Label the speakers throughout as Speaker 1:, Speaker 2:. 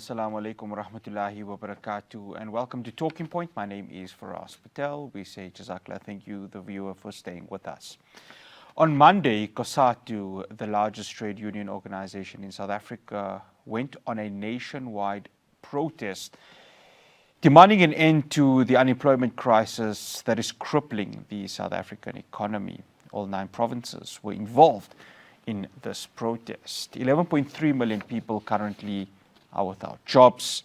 Speaker 1: assalamu alaikum wa rahmatullahi wa barakatuh, and welcome to Talking Point. My name is Faraz Patel. We say Jazakallah, thank you, the viewer, for staying with us. On Monday, COSATU, the largest trade union organization in South Africa, went on a nationwide protest demanding an end to the unemployment crisis that is crippling the South African economy. All 9 provinces were involved in this protest. 11.3 million people currently are without jobs.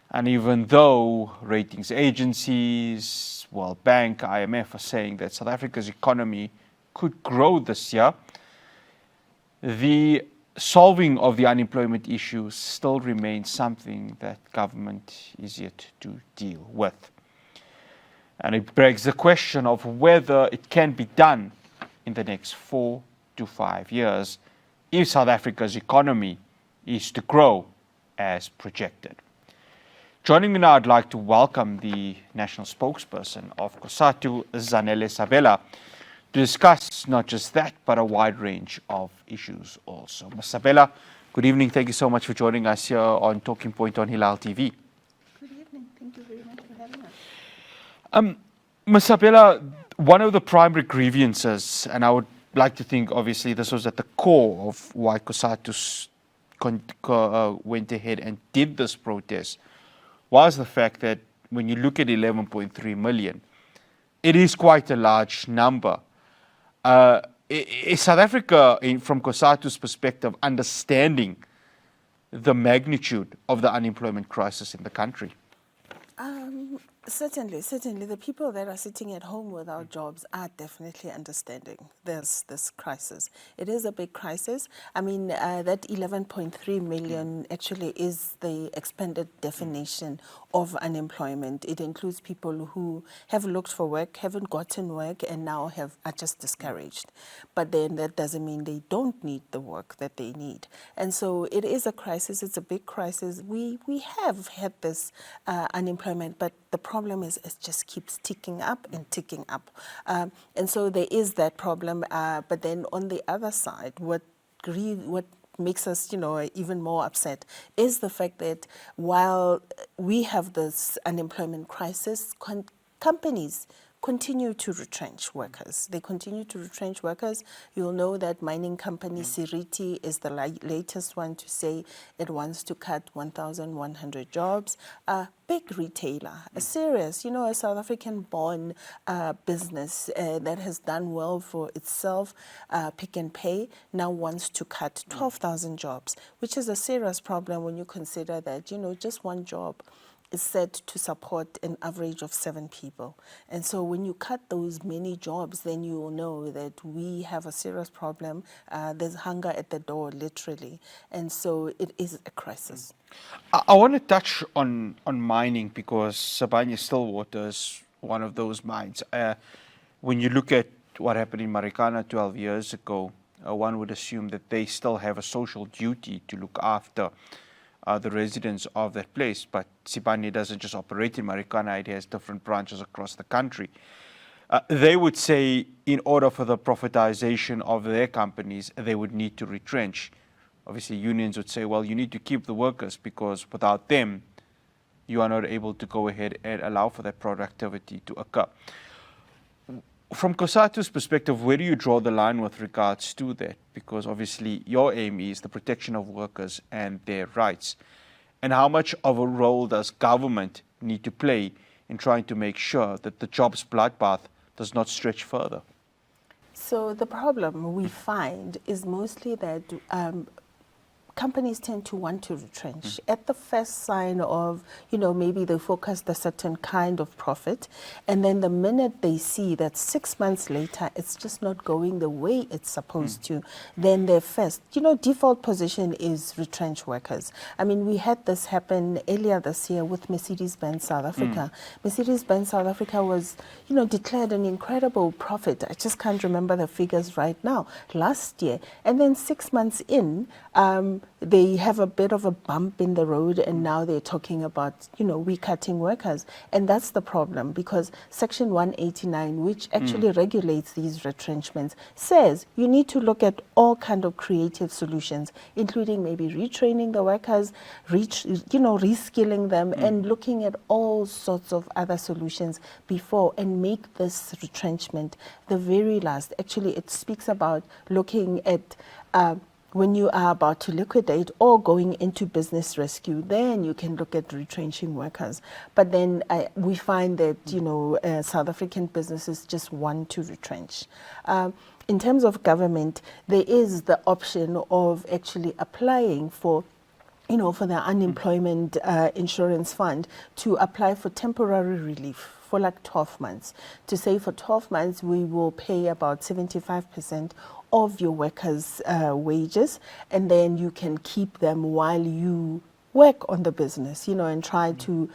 Speaker 1: And even though ratings agencies, World Bank, IMF are saying that South Africa's economy could grow this year, the solving of the unemployment issue still remains something that government is yet to deal with. And it begs the question of whether it can be done in the next 4 to 5 years if South Africa's economy is to grow as projected. Joining me now, I'd like to welcome the national spokesperson of COSATU, Zanele Sabela, to discuss not just that, but a wide range of issues also. Ms. Sabela, good evening. Thank you so much for joining us here on Talking Point on Hilaal TV.
Speaker 2: Good evening. Thank you very much for having us.
Speaker 1: Ms. Sabela, one of the primary grievances, and I would like to think, obviously, this was at the core of why COSATU went ahead and did this protest, was the fact that when you look at 11.3 million, it is quite a large number. Is South Africa, from COSATU's perspective, understanding the magnitude of the unemployment crisis in the country?
Speaker 2: Certainly. The people that are sitting at home without jobs are definitely understanding this crisis. It is a big crisis. I mean, that 11.3 million actually is the expanded definition of unemployment. It includes people who have looked for work, haven't gotten work, and now are just discouraged. But then that doesn't mean they don't need the work that they need. And so it is a crisis. It's a big crisis. We have had this unemployment, but the problem is it just keeps ticking up and ticking up. And so there is that problem. But then on the other side, what makes us, even more upset is the fact that while we have this unemployment crisis, companies continue to retrench workers. They continue to retrench workers. You'll know that mining company Siriti is the latest one to say it wants to cut 1,100 jobs. A big retailer, a serious, a South African-born business that has done well for itself, Pick n Pay, now wants to cut 12,000 jobs, which is a serious problem when you consider that, just one job is said to support an average of 7 people. And so when you cut those many jobs, then you will know that we have a serious problem. There's hunger at the door, literally. And so it is a crisis.
Speaker 1: I want to touch on mining because Sibanye-Stillwater is one of those mines. When you look at what happened in Marikana 12 years ago, one would assume that they still have a social duty to look after the residents of that place, but Sibanye doesn't just operate in Marikana, it has different branches across the country. They would say in order for the privatization of their companies, they would need to retrench. Obviously, unions would say, well, you need to keep the workers because without them, you are not able to go ahead and allow for that productivity to occur. From COSATU's perspective, where do you draw the line with regards to that? Because obviously your aim is the protection of workers and their rights. And how much of a role does government need to play in trying to make sure that the jobs bloodbath does not stretch further?
Speaker 2: So the problem we find is mostly that companies tend to want to retrench at the first sign of, maybe they forecast a certain kind of profit. And then the minute they see that 6 months later, it's just not going the way it's supposed to, then their first, default position is retrench workers. I mean, we had this happen earlier this year with Mercedes-Benz South Africa. Mercedes-Benz South Africa was, declared an incredible profit. I just can't remember the figures right now, last year. And then 6 months in, they have a bit of a bump in the road, and now they're talking about, we're cutting workers. And that's the problem, because Section 189, which actually regulates these retrenchments, says you need to look at all kind of creative solutions, including maybe retraining the workers, reskilling them, and looking at all sorts of other solutions before, and make this retrenchment the very last. Actually, it speaks about looking at when you are about to liquidate or going into business rescue, then you can look at retrenching workers. But then we find that, South African businesses just want to retrench. In terms of government, there is the option of actually applying for the unemployment insurance fund, to apply for temporary relief for like 12 months. To say for 12 months, we will pay about 75% of your workers' wages, and then you can keep them while you work on the business, and try to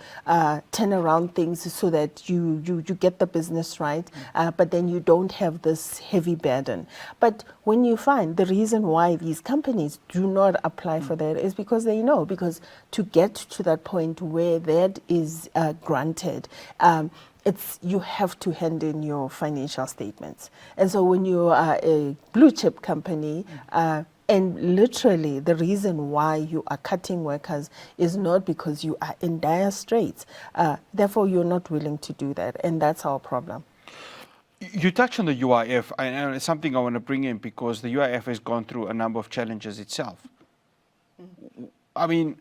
Speaker 2: turn around things so that you get the business right, but then you don't have this heavy burden. But when you find the reason why these companies do not apply for that is because they know, because to get to that point where that is granted, you have to hand in your financial statements. And so when you are a blue chip company, and literally the reason why you are cutting workers is not because you are in dire straits, therefore you're not willing to do that, and that's our problem.
Speaker 1: You touched on the UIF, and it's something I want to bring in, because the UIF has gone through a number of challenges itself. I mean,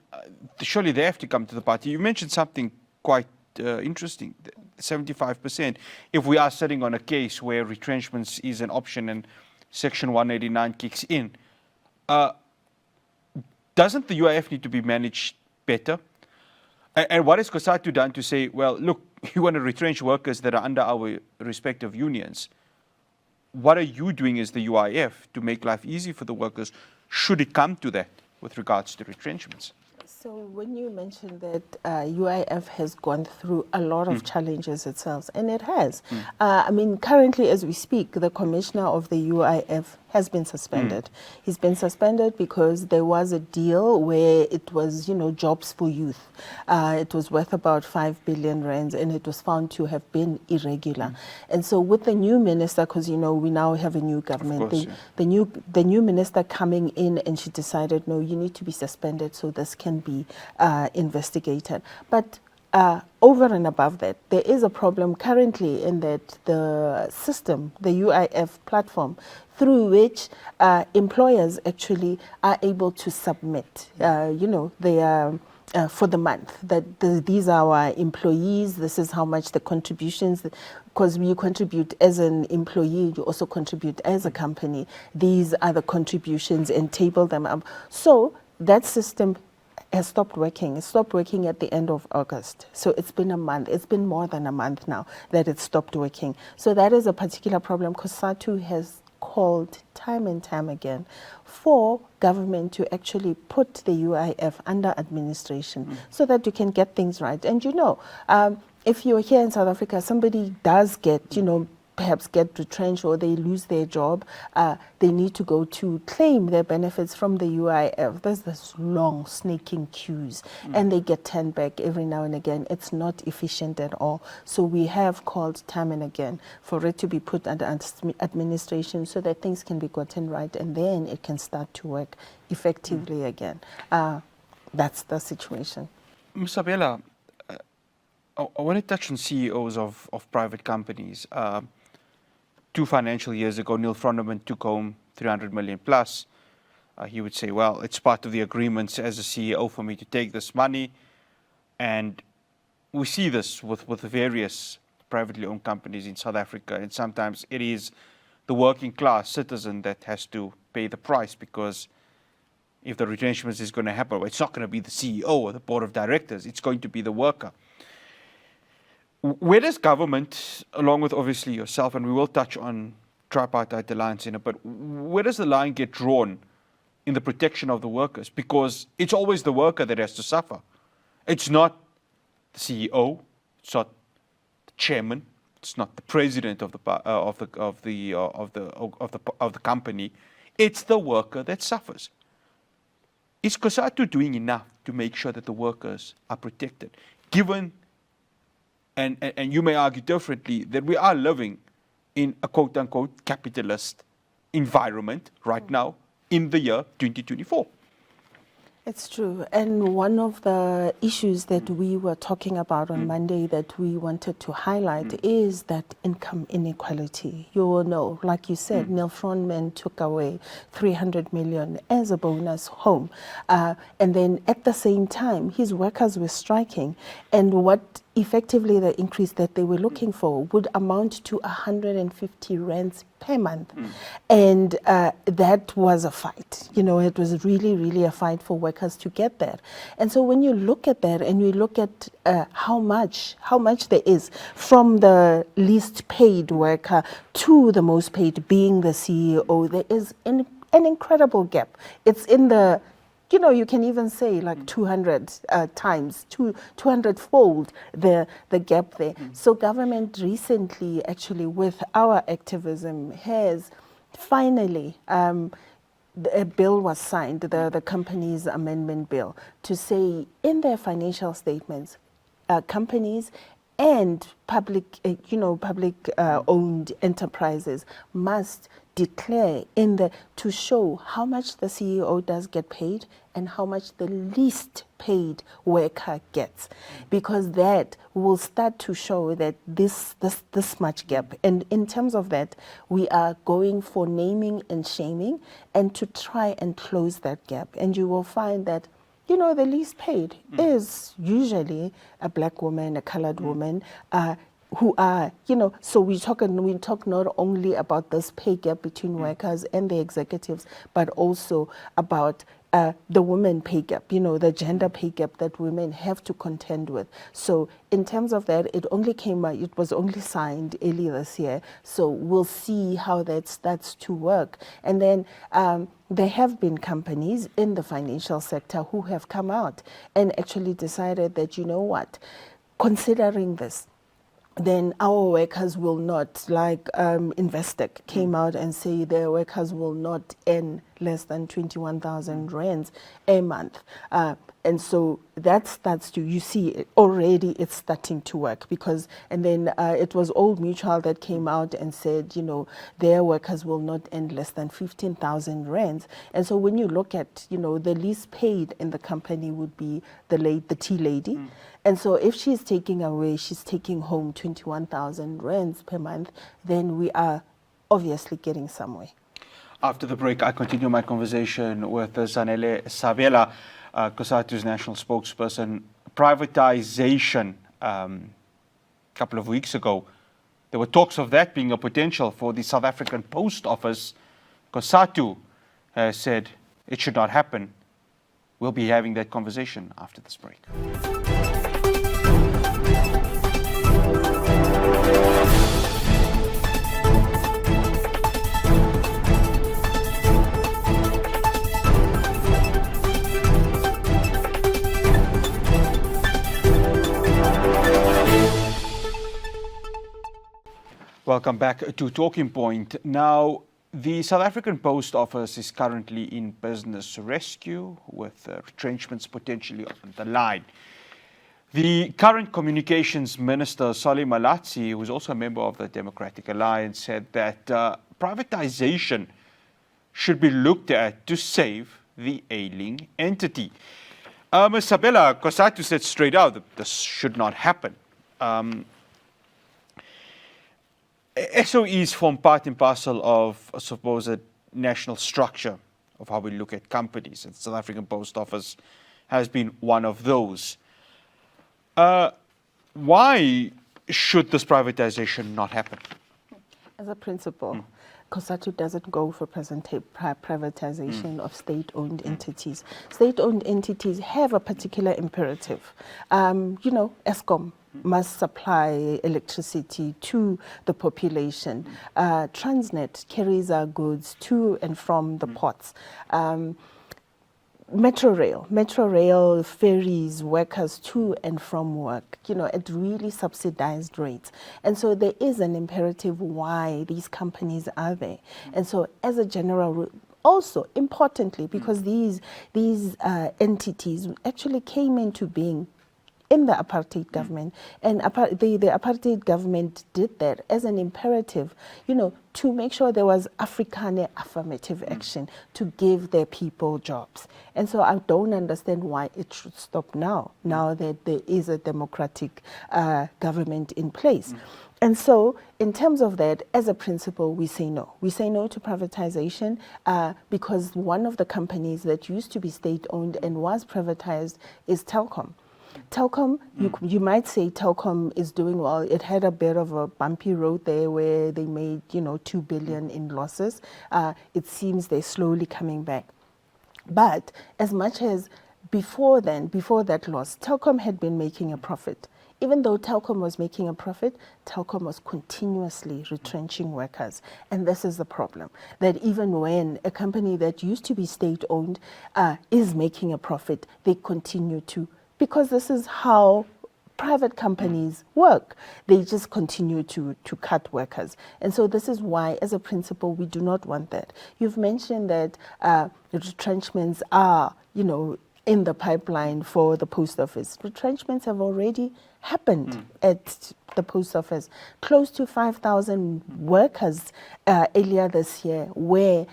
Speaker 1: surely they have to come to the party. You mentioned something quite interesting, 75%. If we are sitting on a case where retrenchments is an option and Section 189 kicks in, doesn't the UIF need to be managed better? And what has COSATU done to say, well, look, you want to retrench workers that are under our respective unions? What are you doing as the UIF to make life easy for the workers, should it come to that with regards to retrenchments?
Speaker 2: So when you mentioned that UIF has gone through a lot of challenges itself, and it has. I mean, currently as we speak, the commissioner of the UIF has been suspended. He's been suspended because there was a deal where it was, jobs for youth. It was worth about 5 billion rands, and it was found to have been irregular. And so with the new minister, because, we now have a new government, the new minister coming in, and she decided, no, you need to be suspended so this can be investigated. But over and above that, there is a problem currently in that the system, the UIF platform, through which employers actually are able to submit, their for the month, that these are our employees, this is how much the contributions, because you contribute as an employee, you also contribute as a company. These are the contributions, and table them up. So that system has stopped working. It stopped working at the end of August. So it's been a month. It's been more than a month now that it stopped working. So that is a particular problem, because COSATU has called time and time again for government to actually put the UIF under administration so that you can get things right. And if you're here in South Africa, somebody does get, perhaps get retrenched or they lose their job, they need to go to claim their benefits from the UIF. There's this long snaking queues, and they get turned back every now and again. It's not efficient at all. So we have called time and again for it to be put under administration so that things can be gotten right, and then it can start to work effectively again. That's the situation.
Speaker 1: Ms. Sabela, I want to touch on CEOs of private companies. 2 financial years ago, Neil Fronneman took home 300 million plus. He would say, well, it's part of the agreements as a CEO for me to take this money. And we see this with various privately owned companies in South Africa. And sometimes it is the working class citizen that has to pay the price, because if the retrenchment is going to happen, well, it's not going to be the CEO or the board of directors. It's going to be the worker. Where does government, along with obviously yourself, and we will touch on tripartite alliance in it, but where does the line get drawn in the protection of the workers? Because it's always the worker that has to suffer. It's not the CEO, it's not the chairman, it's not the president of the company. It's the worker that suffers. is COSATU doing enough to make sure that the workers are protected, given, and you may argue differently, that we are living in a quote-unquote capitalist environment right now in the year 2024?
Speaker 2: It's true. And one of the issues that we were talking about on Monday that we wanted to highlight is that income inequality. You will know, like you said, Neil Frontman took away 300 million as a bonus home. And then at the same time, his workers were striking. And what effectively the increase that they were looking for would amount to 150 rands per month. And that was a fight. You know, it was really, really a fight for workers to get that. And so when you look at that and you look at how much there is from the least paid worker to the most paid being the CEO, there is an incredible gap. It's in the, you know, you can even say like 200 times, 200-fold the gap there. So government recently, actually, with our activism, has finally, a bill was signed, the companies amendment bill, to say in their financial statements, companies and public owned enterprises must declare to show how much the CEO does get paid and how much the least paid worker gets, because that will start to show that this much gap. And in terms of that, we are going for naming and shaming and to try and close that gap. And you will find that, you know, the least paid is usually a black woman, a colored woman, who are, you know, so we talk not only about this pay gap between workers and the executives, but also about the women pay gap, you know, the gender pay gap that women have to contend with. So in terms of that, it was only signed early this year. So we'll see how that starts to work. And then there have been companies in the financial sector who have come out and actually decided that, you know what, considering this, then our workers will not, like Investec came out and say their workers will not earn less than 21,000 rands a month. And so that starts to, you see, already it's starting to work, because, and then it was Old Mutual that came out and said, you know, their workers will not earn less than 15,000 rands. And so when you look at, you know, the least paid in the company would be the tea lady. And so if she's taking home 21,000 rands per month, then we are obviously getting somewhere.
Speaker 1: After the break, I continue my conversation with Zanele Sabela, COSATU's national spokesperson. Privatization, a couple of weeks ago, there were talks of that being a potential for the South African Post Office. COSATU has said it should not happen. We'll be having that conversation after this break. Welcome back to Talking Point. Now, the South African Post Office is currently in business rescue with retrenchments potentially on the line. The current Communications Minister, Solly Malatsi, who is also a member of the Democratic Alliance, said that privatization should be looked at to save the ailing entity. Ms. Sabela, COSATU said straight out that this should not happen. SOEs form part and parcel of a supposed national structure of how we look at companies, and the South African Post Office has been one of those. Why should this privatization not happen?
Speaker 2: As a principle, COSATU doesn't go for privatization of state-owned entities. State-owned entities have a particular imperative. You know, Eskom must supply electricity to the population. Transnet carries our goods to and from the ports. Metro Rail ferries workers to and from work, you know, at really subsidized rates. And so there is an imperative why these companies are there. And so as a general also, importantly, because these entities actually came into being in the apartheid government, and the apartheid government did that as an imperative, to make sure there was Afrikaner affirmative action to give their people jobs. And so I don't understand why it should stop now that there is a democratic government in place. And so, in terms of that, as a principle, we say no. We say no to privatization because one of the companies that used to be state-owned and was privatized is Telkom. Telkom, you might say Telkom is doing well. It had a bit of a bumpy road there where they made, 2 billion in losses. It seems they're slowly coming back. But as much as before that loss, Telkom had been making a profit. Even though Telkom was making a profit, Telkom was continuously retrenching workers. And this is the problem, that even when a company that used to be state-owned is making a profit, they continue to, because this is how private companies work. They just continue to cut workers. And so this is why, as a principle, we do not want that. You've mentioned that retrenchments are, in the pipeline for the post office. Retrenchments have already happened at the post office. Close to 5,000 workers earlier this year were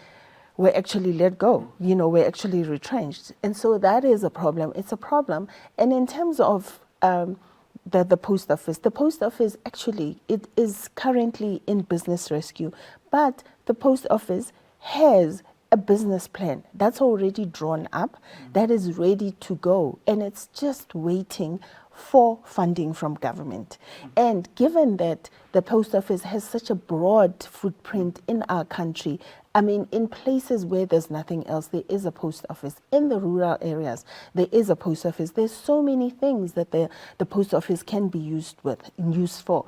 Speaker 2: actually let go, were actually retrenched. And so that is a problem. It's a problem. And in terms of the post office actually, it is currently in business rescue, but the post office has a business plan that's already drawn up, that is ready to go, and it's just waiting for funding from government. And given that the post office has such a broad footprint in our country, in places where there's nothing else, there is a post office. In the rural areas, there is a post office. There's so many things that the post office can be used for.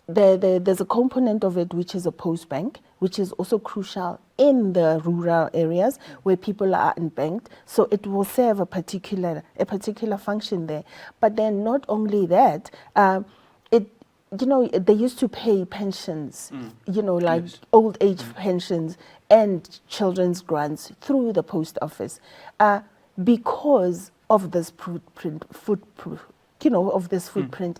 Speaker 2: There's a component of it which is a post bank, which is also crucial in the rural areas where people are unbanked. So it will serve a particular function there. But then not only that, they used to pay pensions,
Speaker 1: Yes.
Speaker 2: old age pensions and children's grants through the post office because of this footprint.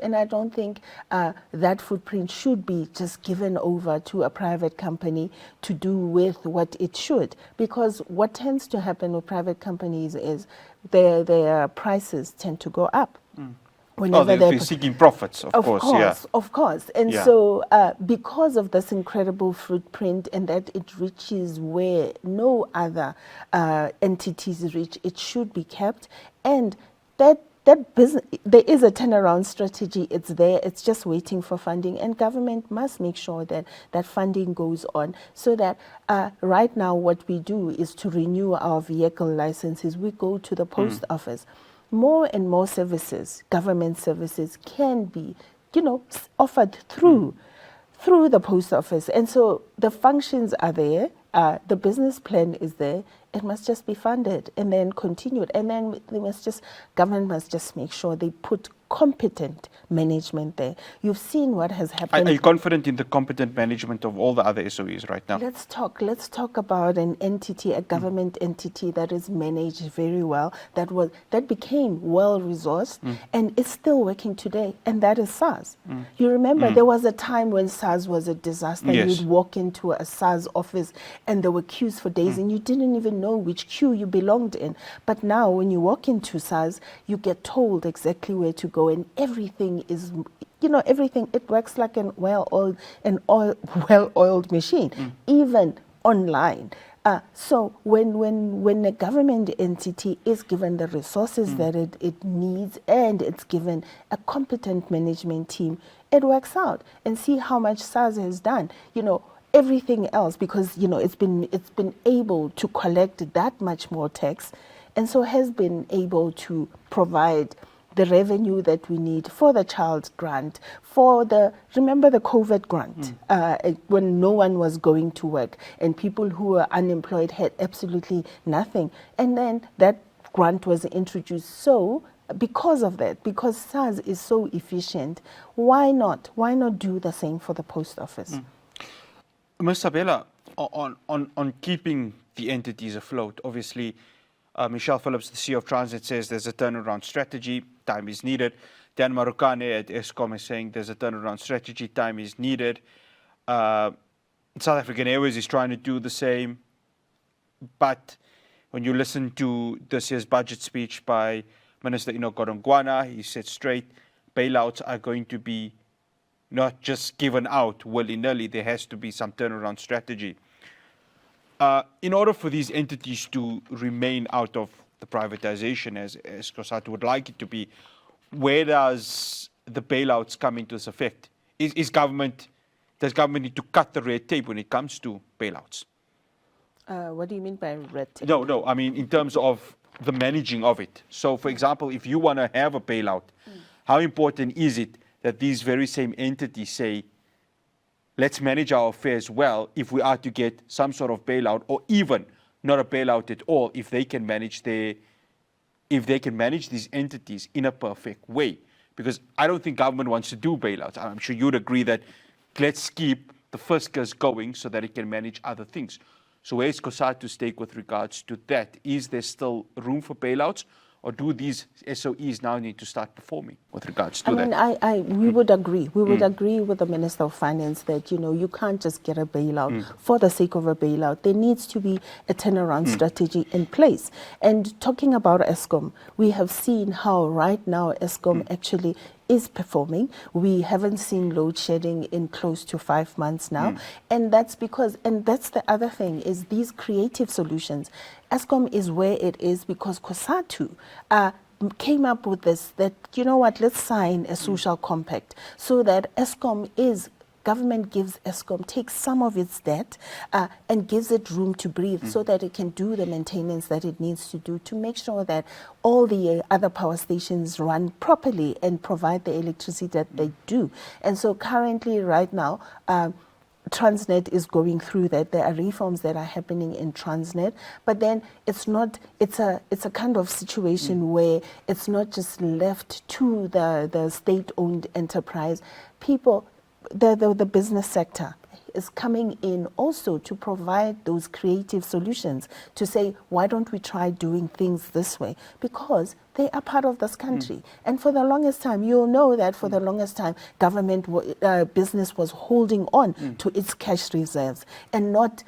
Speaker 2: And I don't think that footprint should be just given over to a private company to do with what it should. Because what tends to happen with private companies is their prices tend to go up.
Speaker 1: Whenever they're seeking profits, of course.
Speaker 2: Of course. And so because of this incredible footprint and that it reaches where no other entities reach, it should be kept. And that business, there is a turnaround strategy. It's there. It's just waiting for funding. And government must make sure that that funding goes on so that right now what we do is to renew our vehicle licenses. We go to the post office. More and more services, government services, can be, offered through the post office. And so the functions are there. The business plan is there. It must just be funded and then continued. And then government must just make sure they put competent management there. You've seen what has happened.
Speaker 1: Are you confident in the competent management of all the other SOEs right now?
Speaker 2: Let's talk about an entity, a government entity that is managed very well, that became well resourced and is still working today, and that is SARS. You remember there was a time when SARS was a disaster.
Speaker 1: Yes.
Speaker 2: You'd walk into a SARS office and there were queues for days and you didn't even know which queue you belonged in. But now when you walk into SARS, you get told exactly where to go, and everything is, everything, it works like an well-oiled machine, even online. So when a government entity is given the resources that it needs and it's given a competent management team, it works out. And see how much SARS has done. Everything else, because it's been able to collect that much more tax, and so has been able to provide the revenue that we need for the child's grant, remember the COVID grant, when no one was going to work and people who were unemployed had absolutely nothing. And then that grant was introduced. So because of that, because SARS is so efficient, why not do the same for the post office?
Speaker 1: Ms. Sabela, on keeping the entities afloat. Obviously, Michelle Phillips, the CEO of Transnet, says there's a turnaround strategy, time is needed. Dan Marukane at Eskom is saying there's a turnaround strategy, time is needed. South African Airways is trying to do the same. But when you listen to this year's budget speech by Minister Enoch Godongwana, he said straight, bailouts are going to be not just given out willy-nilly. There has to be some turnaround strategy. In order for these entities to remain out of the privatization, as COSATU would like it to be, where does the bailouts come into this effect? Does government need to cut the red tape when it comes to bailouts?
Speaker 2: What do you mean by red tape?
Speaker 1: No, I mean in terms of the managing of it. So, for example, if you want to have a bailout, how important is it that these very same entities say, let's manage our affairs well if we are to get some sort of bailout, or even not a bailout at all if they can manage these entities in a perfect way? Because I don't think government wants to do bailouts. I'm sure you'd agree that let's keep the fiscus going so that it can manage other things. So where's COSATU's take with regards to that? Is there still room for bailouts, or do these SOEs now need to start performing with regards to that?
Speaker 2: We would agree. We would agree with the Minister of Finance that, you can't just get a bailout for the sake of a bailout. There needs to be a turnaround strategy in place. And talking about Eskom, we have seen how right now Eskom actually is performing. We haven't seen load shedding in close to 5 months now. And that's because, and that's the other thing, is these creative solutions. Eskom is where it is because COSATU came up with this, that, let's sign a social compact so that government gives Eskom, takes some of its debt and gives it room to breathe so that it can do the maintenance that it needs to do to make sure that all the other power stations run properly and provide the electricity that they do. And so currently, right now, Transnet is going through that. There are reforms that are happening in Transnet, but then it's a kind of situation where it's not just left to the state-owned enterprise. The business sector is coming in also to provide those creative solutions to say, why don't we try doing things this way? Because they are part of this country. And for the longest time, you'll know that for the longest time, government business was holding on to its cash reserves and not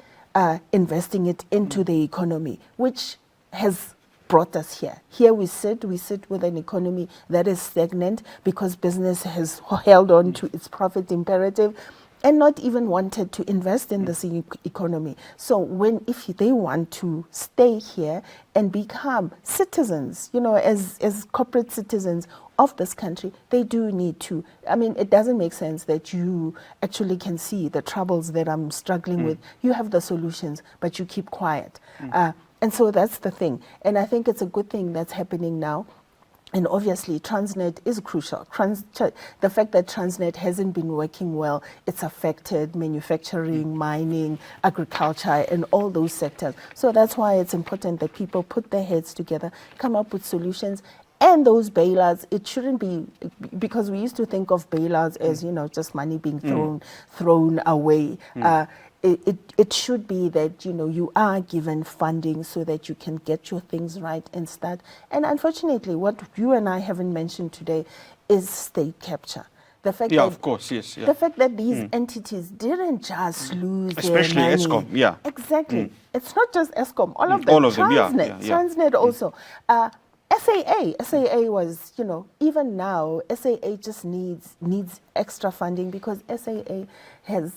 Speaker 2: investing it into the economy, which has brought us here. Here we sit with an economy that is stagnant because business has held on to its profit imperative and not even wanted to invest in this economy. So if they want to stay here and become citizens, as corporate citizens of this country, they do need to. I mean, it doesn't make sense that you actually can see the troubles that I'm struggling with. You have the solutions, but you keep quiet. And so that's the thing. And I think it's a good thing that's happening now. And obviously, Transnet is crucial. The fact that Transnet hasn't been working well, it's affected manufacturing, mining, agriculture, and all those sectors. So that's why it's important that people put their heads together, come up with solutions. And those bailouts, it shouldn't be, because we used to think of bailouts as, just money being thrown away. It should be that, you are given funding so that you can get your things right and start. And unfortunately, what you and I haven't mentioned today is state capture. The fact that,
Speaker 1: of course, yes. Yeah.
Speaker 2: The fact that these entities didn't just lose
Speaker 1: especially
Speaker 2: their money.
Speaker 1: Eskom, yeah.
Speaker 2: Exactly. It's not just Eskom, all of them.
Speaker 1: All of them,
Speaker 2: Transnet, Transnet also. SAA was, even now, SAA just needs extra funding because SAA has,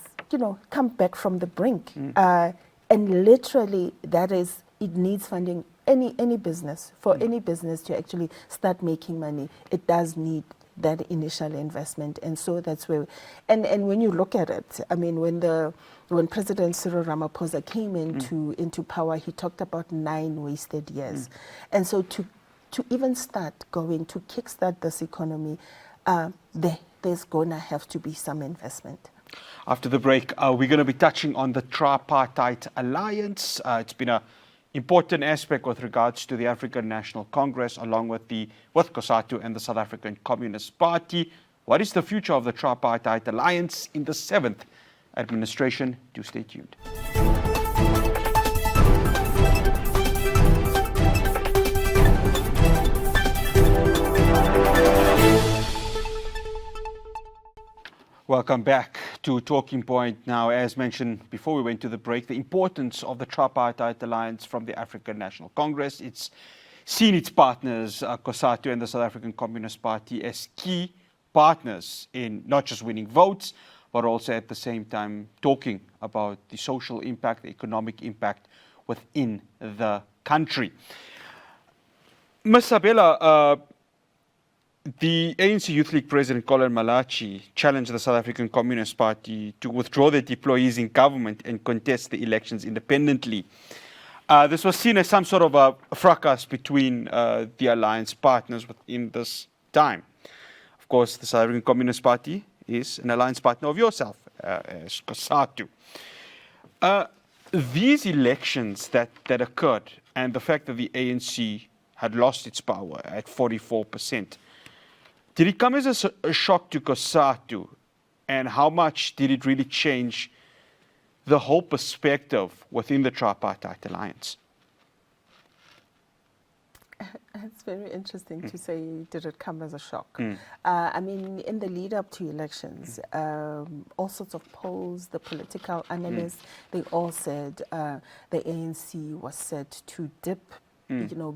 Speaker 2: come back from the brink. And literally, it needs funding. Any business, for any business to actually start making money, it does need that initial investment. And so that's where, and when you look at it, I mean, when President Cyril Ramaphosa came into power, he talked about 9 wasted years. And so to even start going to kickstart this economy, there's going to have to be some investment.
Speaker 1: After the break, we're going to be touching on the tripartite alliance. It's been an important aspect with regards to the African National Congress, along with COSATU and the South African Communist Party. What is the future of the tripartite alliance in the 7th administration? Do stay tuned. Welcome back to Talking Point. Now, as mentioned before we went to the break, the importance of the tripartite alliance from the African National Congress. It's seen its partners, COSATU and the South African Communist Party, as key partners in not just winning votes, but also at the same time talking about the social impact, the economic impact within the country. Ms. Sabela, the ANC Youth League President Colin Malachi challenged the South African Communist Party to withdraw their deployees in government and contest the elections independently. This was seen as some sort of a fracas between the alliance partners within this time. Of course, the South African Communist Party is an alliance partner of yourself, as COSATU. These elections that occurred and the fact that the ANC had lost its power at 44%, did it come as a shock to COSATU, and how much did it really change the whole perspective within the tripartite alliance?
Speaker 2: It's very interesting to say, did it come as a shock? I mean, in the lead up to elections, all sorts of polls, the political analysts, they all said the ANC was set to dip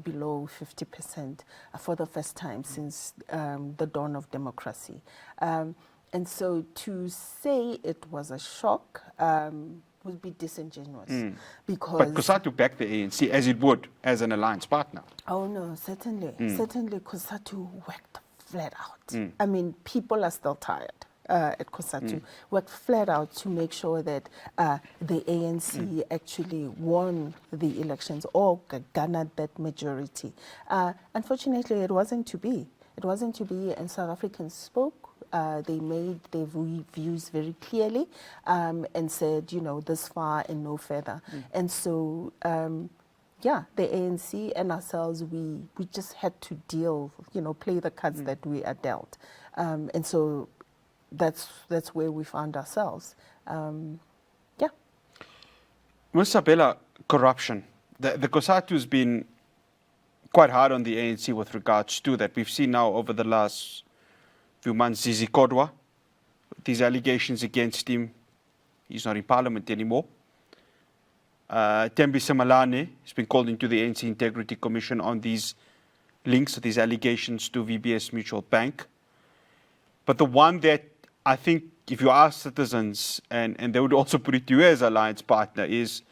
Speaker 2: below 50% for the first time since the dawn of democracy. And so to say it was a shock would be disingenuous. Because
Speaker 1: But COSATU backed the ANC as it would as an alliance partner.
Speaker 2: Oh no, certainly. Certainly COSATU worked flat out. I mean, people are still tired. At COSATU, worked flat out to make sure that the ANC actually won the elections or garnered that majority. Unfortunately, it wasn't to be. It wasn't to be, and South Africans spoke. They made their views very clearly and said, this far and no further. And so, the ANC and ourselves, we just had to deal, play the cards that we are dealt. And so that's where we found ourselves.
Speaker 1: Ms. Sabela, corruption. The COSATU has been quite hard on the ANC with regards to that. We've seen now over the last few months, Zizi Kodwa, these allegations against him. He's not in parliament anymore. Tembi Semalane has been called into the ANC Integrity Commission on these links, these allegations to VBS Mutual Bank. But the one that I think if you ask citizens, and they would also put it to you as alliance partner, is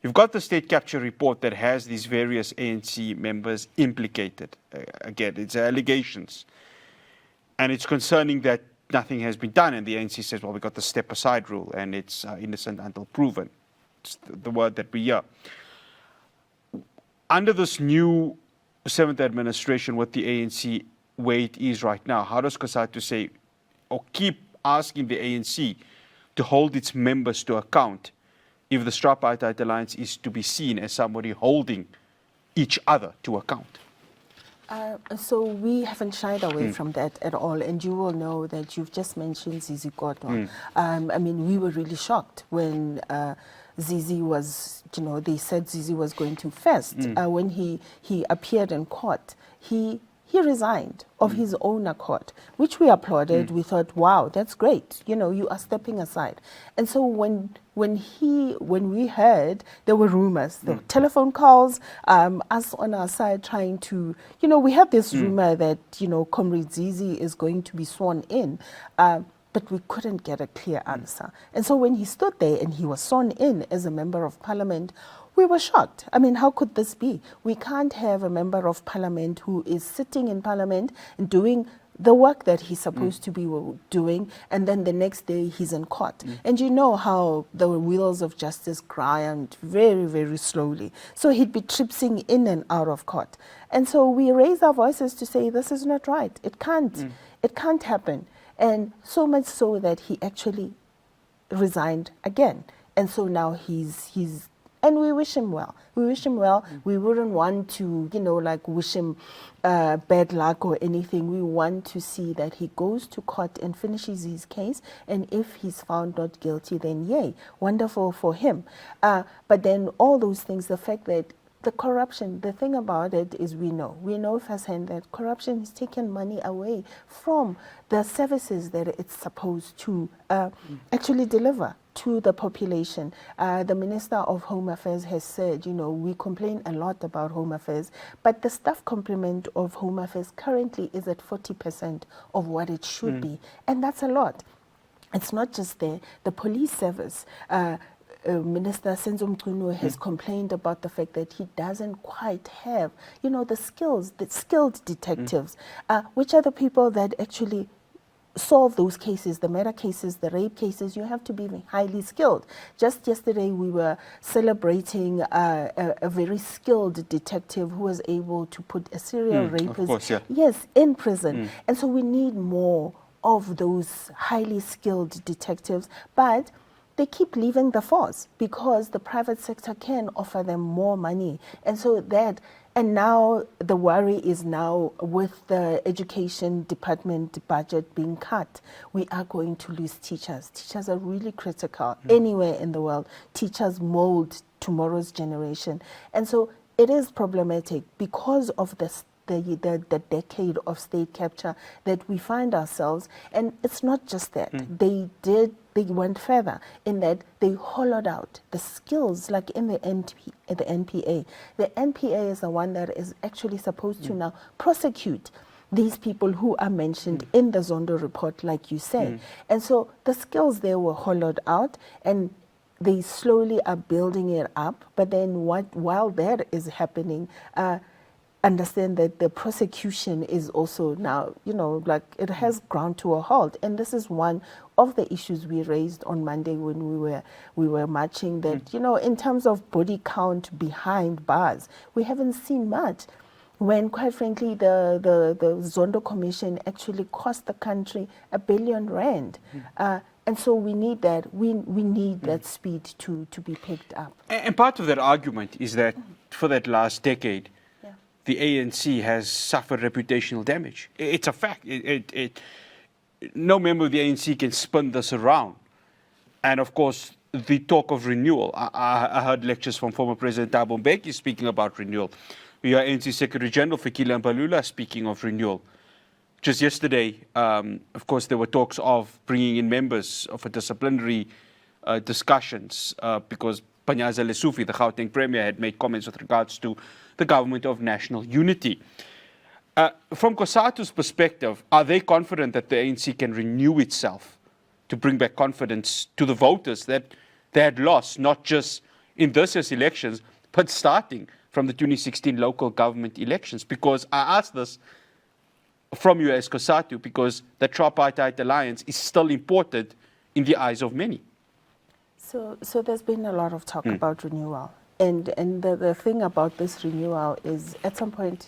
Speaker 1: you've got the state capture report that has these various ANC members implicated. Again, it's allegations. And it's concerning that nothing has been done. And the ANC says, well, we got the step aside rule and it's innocent until proven. It's the word that we hear. Under this new 7th administration with the ANC where it is right now, how does COSATU say or keep asking the ANC to hold its members to account if the tripartite alliance is to be seen as somebody holding each other to account?
Speaker 2: So we haven't shied away from that at all. And you will know that you've just mentioned Zizi Kodwa. I mean, we were really shocked when Zizi was, they said Zizi was going to fast. When he appeared in court, he resigned of his own accord, which we applauded. We thought, wow, that's great. You are stepping aside. And so when we heard there were rumors, there were telephone calls, us on our side trying to, we had this rumor that, Comrade Zizi is going to be sworn in. But we couldn't get a clear answer. And so when he stood there and he was sworn in as a member of parliament, we were shocked. I mean, how could this be? We can't have a member of parliament who is sitting in parliament and doing the work that he's supposed to be doing, and then the next day he's in court. And you know how the wheels of justice grind very, very slowly. So he'd be tripsing in and out of court. And so we raised our voices to say, this is not right. It can't. It can't happen. And so much so that he actually resigned again. And so now he's and we wish him well. We wish him well. We wouldn't want to, wish him bad luck or anything. We want to see that he goes to court and finishes his case. And if he's found not guilty, then yay, wonderful for him. But then all those things, the fact that the corruption, the thing about it is we know firsthand that corruption has taken money away from the services that it's supposed to actually deliver to the population. The Minister of Home Affairs has said, we complain a lot about Home Affairs, but the staff complement of Home Affairs currently is at 40% of what it should be. And that's a lot. It's not just there. The police service, Minister Senzo Mchunu has complained about the fact that he doesn't quite have, the skilled detectives, which are the people that actually solve those cases, the murder cases, the rape cases. You have to be highly skilled. Just yesterday we were celebrating a very skilled detective who was able to put a serial rapist,
Speaker 1: of course, yeah.
Speaker 2: yes, in prison. And so we need more of those highly skilled detectives, but they keep leaving the force because the private sector can offer them more money. And so and now the worry is now with the education department budget being cut, we are going to lose teachers. Teachers are really critical anywhere in the world. Teachers mold tomorrow's generation. And so it is problematic because of the decade of state capture that we find ourselves. And it's not just that. They went further in that they hollowed out the skills, like in the NPA. The NPA is the one that is actually supposed to now prosecute these people who are mentioned in the Zondo report, like you say. And so the skills there were hollowed out, and they slowly are building it up. But then while that is happening, understand that the prosecution is also now, like it has ground to a halt. And this is one of the issues we raised on Monday when we were marching, that, in terms of body count behind bars, we haven't seen much. When, quite frankly, the Zondo Commission actually cost the country R1 billion. And so we need that. We need that speed to be picked up.
Speaker 1: And part of that argument is that for that last decade, the ANC has suffered reputational damage. It's a fact. No member of the ANC can spin this around. And of course, the talk of renewal. I heard lectures from former President Thabo Mbeki speaking about renewal. We are ANC Secretary General Fikile Mbalula speaking of renewal. Just yesterday, of course, there were talks of bringing in members of a disciplinary discussions because Panyaza Lesufi, the Gauteng Premier, had made comments with regards to the government of national unity. From COSATU's perspective, are they confident that the ANC can renew itself to bring back confidence to the voters that they had lost, not just in this year's elections, but starting from the 2016 local government elections? Because I ask this from you as COSATU, because the tripartite alliance is still important in the eyes of many.
Speaker 2: So there's been a lot of talk about renewal. And the thing about this renewal is at some point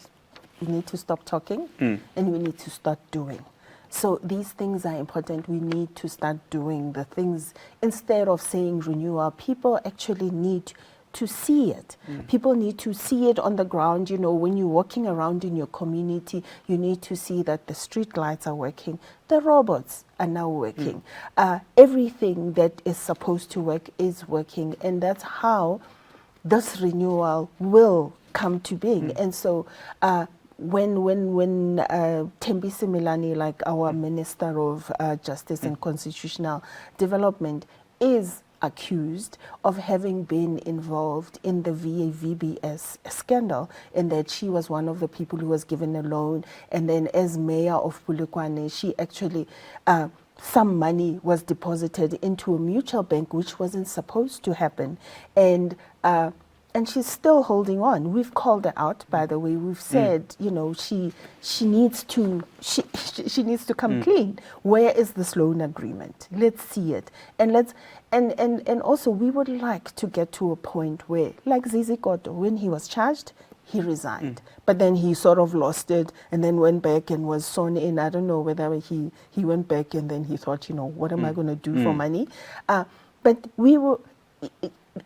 Speaker 2: we need to stop talking and we need to start doing. So these things are important. We need to start doing the things. Instead of saying renewal, people actually need to see it. People need to see it on the ground. When you're walking around in your community, you need to see that the street lights are working. The robots are now working. Everything that is supposed to work is working. And that's how this renewal will come to being. And so when Thembi Simelane, like our Minister of Justice and Constitutional Development, is accused of having been involved in the VBS scandal, in that she was one of the people who was given a loan, and then as mayor of Polokwane, she actually some money was deposited into a mutual bank, which wasn't supposed to happen, and she's still holding on. We've called her out, by the way. We've said, she needs to she needs to come clean. Where is this loan agreement? Let's see it, and also we would like to get to a point where, like Zizi Koto, when he was charged, he resigned, but then he sort of lost it and then went back and was sworn in. I don't know whether he went back and then he thought, what am I going to do for money? But we will.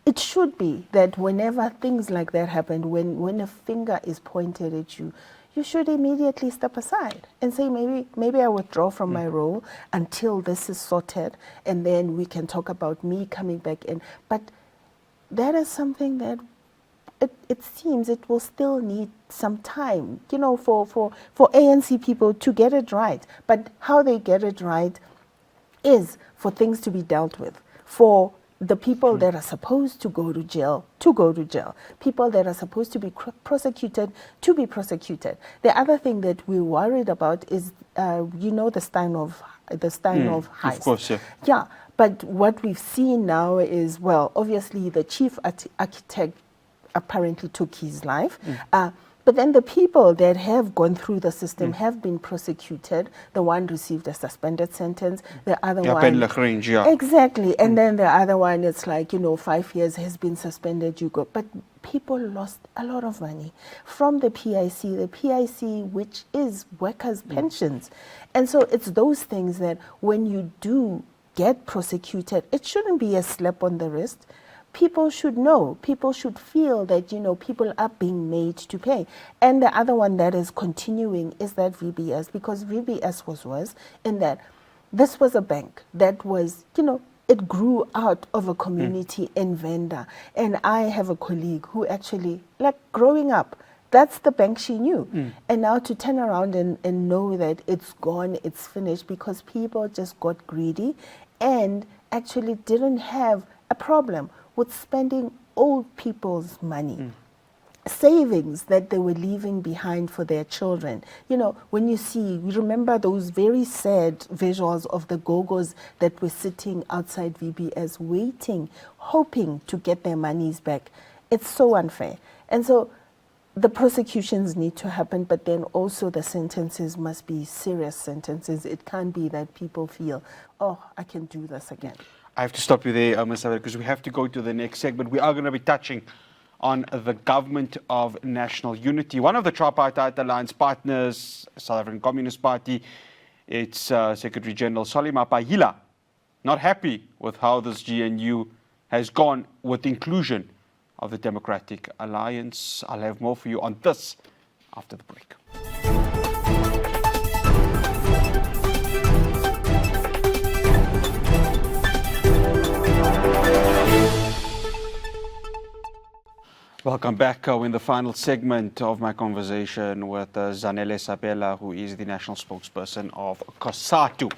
Speaker 2: It should be that whenever things like that happen, when a finger is pointed at you, you should immediately step aside and say, maybe I withdraw from my role until this is sorted, and then we can talk about me coming back in. But that is something that it seems it will still need some time, for ANC people to get it right. But how they get it right is for things to be dealt with, for the people that are supposed to go to jail, people that are supposed to be prosecuted, to be prosecuted. The other thing that we're worried about is, the Steinhoff heist.
Speaker 1: Of course, yeah.
Speaker 2: Yeah, but what we've seen now is, well, obviously the chief architect apparently took his life. But then the people that have gone through the system have been prosecuted. The one received a suspended sentence. The other one...
Speaker 1: Yeah.
Speaker 2: Exactly. And then the other one, it's like, 5 years has been suspended, you go. But people lost a lot of money from the PIC, which is workers' pensions. And so it's those things that when you do get prosecuted, it shouldn't be a slap on the wrist. People should know, people should feel that, people are being made to pay. And the other one that is continuing is that VBS, because VBS was worse in that this was a bank that was, it grew out of a community in Venda. And I have a colleague who actually, growing up, that's the bank she knew. And now to turn around and know that it's gone, it's finished, because people just got greedy and actually didn't have a problem with spending old people's money, savings that they were leaving behind for their children. When you remember those very sad visuals of the Gogos that were sitting outside VBS waiting, hoping to get their monies back. It's so unfair. And so the prosecutions need to happen, but then also the sentences must be serious sentences. It can't be that people feel, oh, I can do this again.
Speaker 1: I have to stop you there, Ms. Sabela, because we have to go to the next segment. We are going to be touching on the Government of National Unity. One of the tripartite alliance partners, South African Communist Party, its Secretary General Solimapa Hilaal, not happy with how this GNU has gone with inclusion of the Democratic Alliance. I'll have more for you on this after the break. Welcome back. We're in the final segment of my conversation with Zanele Sabela, who is the national spokesperson of COSATU.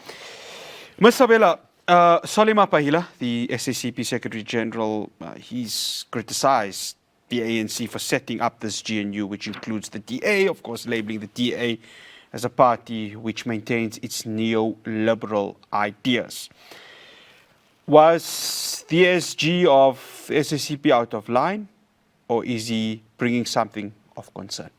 Speaker 1: Ms. Sabela, Solimapa Hilaal, the SACP Secretary General, he's criticized the ANC for setting up this GNU, which includes the DA, of course, labeling the DA as a party which maintains its neoliberal ideas. Was the SG of SACP out of line, or is he bringing something of concern?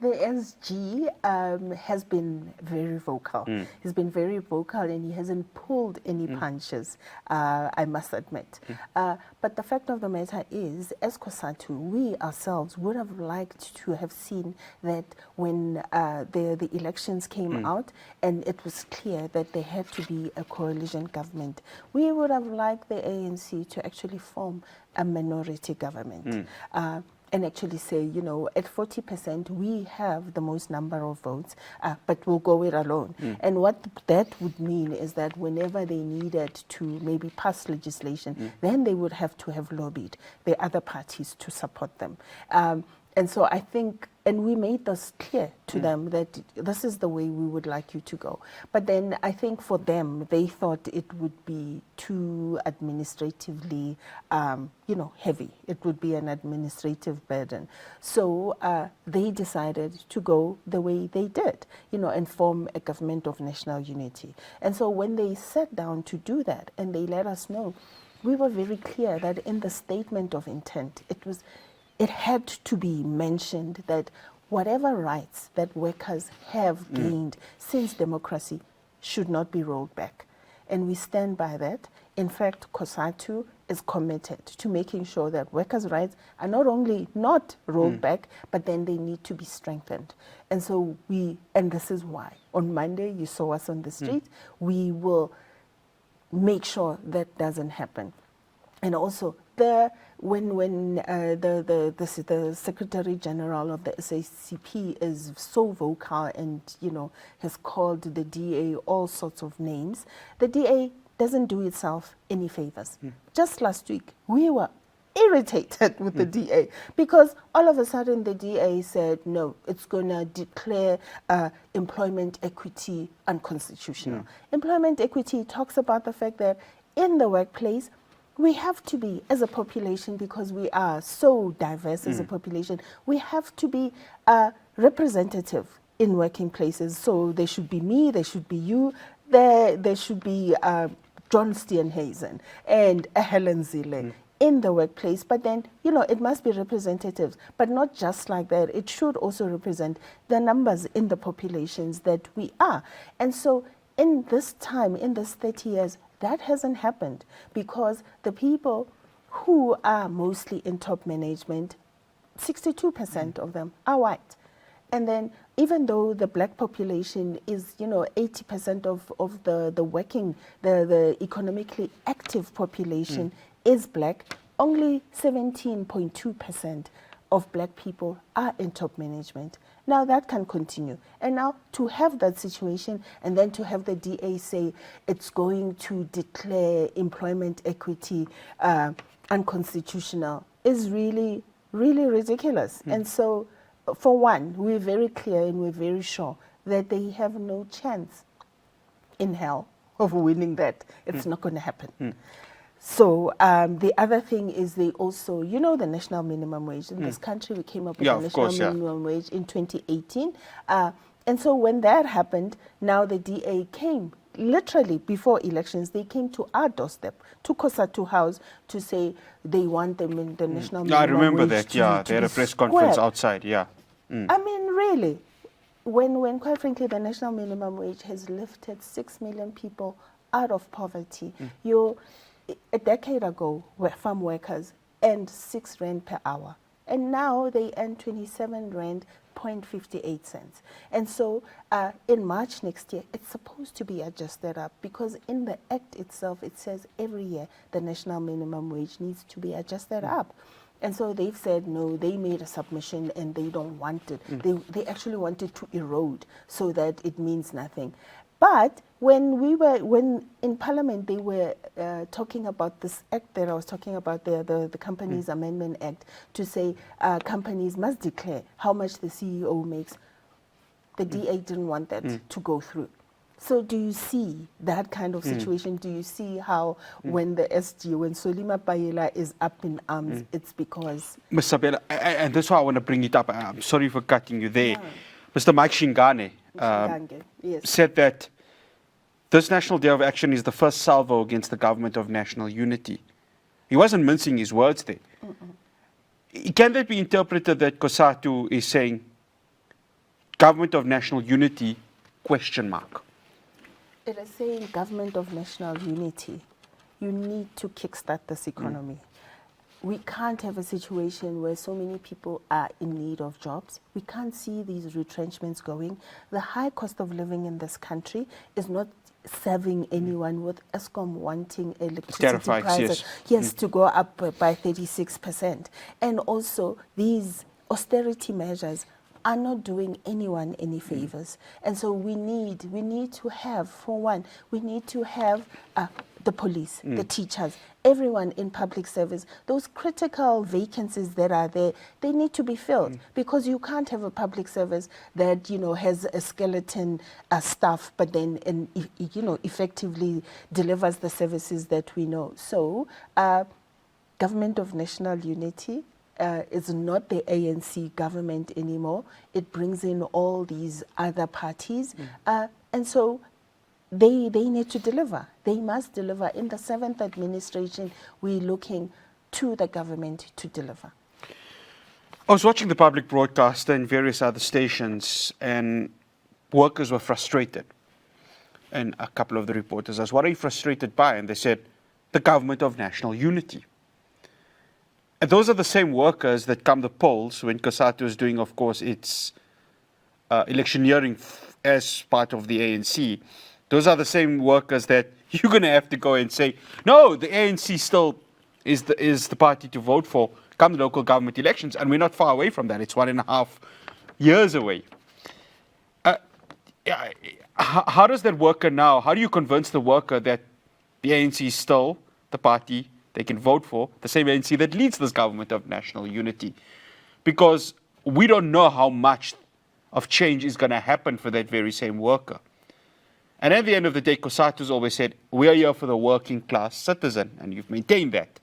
Speaker 2: The SG has been very vocal. He's been very vocal and he hasn't pulled any punches, I must admit. But the fact of the matter is, as COSATU, we ourselves would have liked to have seen that when the elections came out and it was clear that there had to be a coalition government, we would have liked the ANC to actually form a minority government. And actually say, at 40%, we have the most number of votes, but we'll go it alone. And what that would mean is that whenever they needed to maybe pass legislation, then they would have to have lobbied the other parties to support them. And so I think, and we made this clear to them that this is the way we would like you to go. But then I think for them, they thought it would be too administratively, heavy. It would be an administrative burden. So they decided to go the way they did, and form a government of national unity. And so when they sat down to do that and they let us know, we were very clear that in the statement of intent, it had to be mentioned that whatever rights that workers have gained since democracy should not be rolled back. And we stand by that. In fact, COSATU is committed to making sure that workers' rights are not only not rolled back, but then they need to be strengthened. And so and this is why. On Monday, you saw us on the street. We will make sure that doesn't happen. And also, when the Secretary General of the SACP is so vocal and has called the DA all sorts of names, the DA doesn't do itself any favors. Just last week, we were irritated with the DA because all of a sudden the DA said, no, it's going to declare employment equity unconstitutional. Employment equity talks about the fact that in the workplace, we have to be, as a population, because we are so diverse as a population, we have to be representative in working places. So there should be me, there should be you, there should be John Steenhuisen and Helen Zille in the workplace. But then, it must be representatives, but not just like that. It should also represent the numbers in the populations that we are. And so in this time, in this 30 years, that hasn't happened because the people who are mostly in top management, 62% of them are white. And then even though the black population is, 80% of the working, the economically active population is black, only 17.2% of black people are in top management. Now that can continue. And now to have that situation and then to have the DA say it's going to declare employment equity unconstitutional is really, really ridiculous. And so, for one, we're very clear and we're very sure that they have no chance in hell of winning that. It's not going to happen. So the other thing is they also, the national minimum wage. In this country, we came up with the national minimum wage in 2018. And so when that happened, now the DA came, literally before elections, they came to our doorstep, to COSATU House, to say they want the national minimum wage.
Speaker 1: I remember that,
Speaker 2: to
Speaker 1: they had
Speaker 2: be
Speaker 1: a press conference
Speaker 2: squared.
Speaker 1: outside, I
Speaker 2: mean, really, when quite frankly, the national minimum wage has lifted 6 million people out of poverty. A decade ago, farm workers earned 6 rand per hour, and now they earn 27 rand 0.58 cents. And so in March next year, it's supposed to be adjusted up because in the act itself, it says every year the national minimum wage needs to be adjusted up. And so they've said, no, they made a submission and they don't want it. They actually wanted to erode so that it means nothing. But when in Parliament they were talking about this act that I was talking about, the Companies Amendment Act, to say companies must declare how much the CEO makes, the DA didn't want that to go through. So do you see that kind of situation? Do you see how when the SG, when Solima Payela is up in arms, it's because...
Speaker 1: Ms. Sabela, and that's why I want to bring it up. I'm sorry for cutting you there. Mr. Mike Shingane said that this National Day of Action is the first salvo against the government of national unity. He wasn't mincing his words there. Can that be interpreted that COSATU is saying government of national unity, question mark?
Speaker 2: It is saying government of national unity. You need to kickstart this economy. We can't have a situation where so many people are in need of jobs. We can't see these retrenchments going. The high cost of living in this country is not serving anyone, with Eskom wanting electricity prices to go up by 36%. And also these austerity measures are not doing anyone any favors. And so we need to have, for one, we need to have the police, the teachers, everyone in public service. Those critical vacancies that are there, they need to be filled because you can't have a public service that, has a skeleton staff, but then, effectively delivers the services that we know. So, government of national unity, is not the ANC government anymore. It brings in all these other parties. And so they need to deliver. They must deliver. In the 7th administration, we're looking to the government to deliver.
Speaker 1: I was watching the public broadcaster and various other stations, and workers were frustrated. And a couple of the reporters asked, what are you frustrated by? And they said, the government of national unity. And those are the same workers that come to polls when COSATU is doing, of course, its electioneering as part of the ANC. Those are the same workers that you're going to have to go and say, no, the ANC still is the party to vote for come the local government elections. And we're not far away from that. It's 1.5 years away. How does that worker now, how do you convince the worker that the ANC is still the party they can vote for, the same ANC that leads this government of national unity. Because we don't know how much of change is going to happen for that very same worker. And at the end of the day, COSATU's always said, we are here for the working class citizen, and you've maintained that.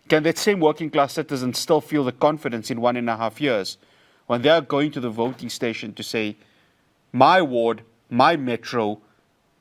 Speaker 1: Can that same working class citizen still feel the confidence in 1.5 years when they are going to the voting station to say, my ward, my metro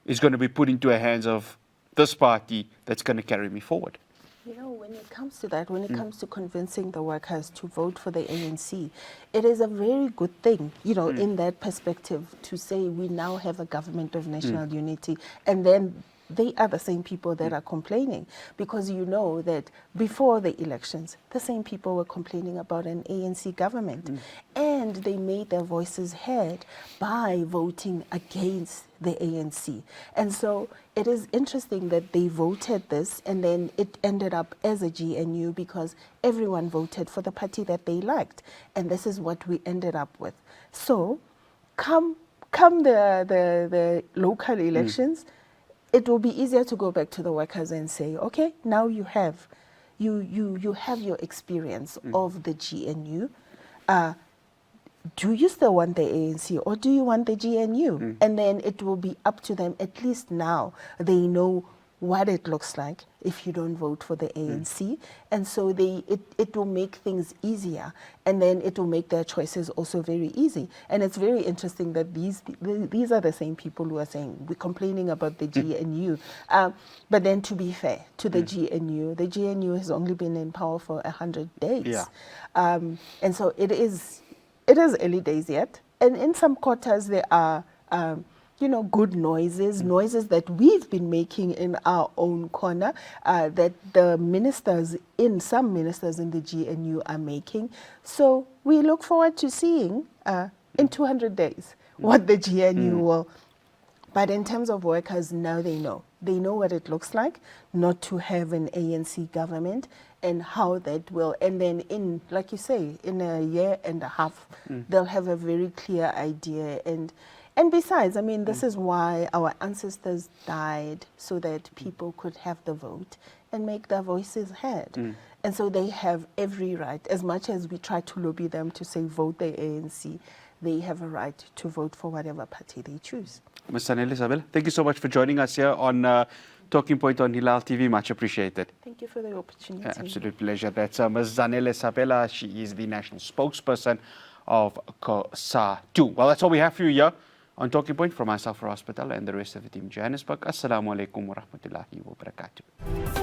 Speaker 1: is going to be put into the hands of this party that's going to carry me forward?
Speaker 2: You know, when it comes to that, when it comes to convincing the workers to vote for the ANC, it is a very good thing, you know, in that perspective, to say we now have a government of national unity, and then they are the same people that are complaining, because you know that before the elections, the same people were complaining about an ANC government, and they made their voices heard by voting against the ANC. And so it is interesting that they voted this, and then it ended up as a GNU because everyone voted for the party that they liked, and this is what we ended up with. So come the local elections, it will be easier to go back to the workers and say, okay, now you have your experience of the GNU. Do you still want the ANC, or do you want the GNU? And then it will be up to them. At least now they know what it looks like if you don't vote for the ANC. And so it will make things easier, and then it will make their choices also very easy. And it's very interesting that these are the same people who are saying, we're complaining about the GNU. But then, to be fair to the GNU has only been in power for 100 days.
Speaker 1: Yeah.
Speaker 2: And so it is early days yet. And in some quarters there are good noises that we've been making in our own corner, that some ministers in the GNU are making. So we look forward to seeing in 200 days what the GNU will. But in terms of workers, now they know. They know what it looks like not to have an ANC government, and how that will. And then like you say, in a year and a half, they'll have a very clear idea. And besides, I mean, this is why our ancestors died, so that people could have the vote and make their voices heard. And so they have every right, as much as we try to lobby them to say vote the ANC, they have a right to vote for whatever party they choose.
Speaker 1: Ms. Zanele Sabela, thank you so much for joining us here on Talking Point on Hilaal TV. Much appreciated.
Speaker 2: Thank you for the opportunity.
Speaker 1: Absolute pleasure. That's Ms. Zanele Sabela. She is the national spokesperson of COSATU. Well, that's all we have for you here on Talking Point. From myself, Ross Patel, and the rest of the team in Johannesburg. Assalamu alaikum wa rahmatullahi wa barakatuh.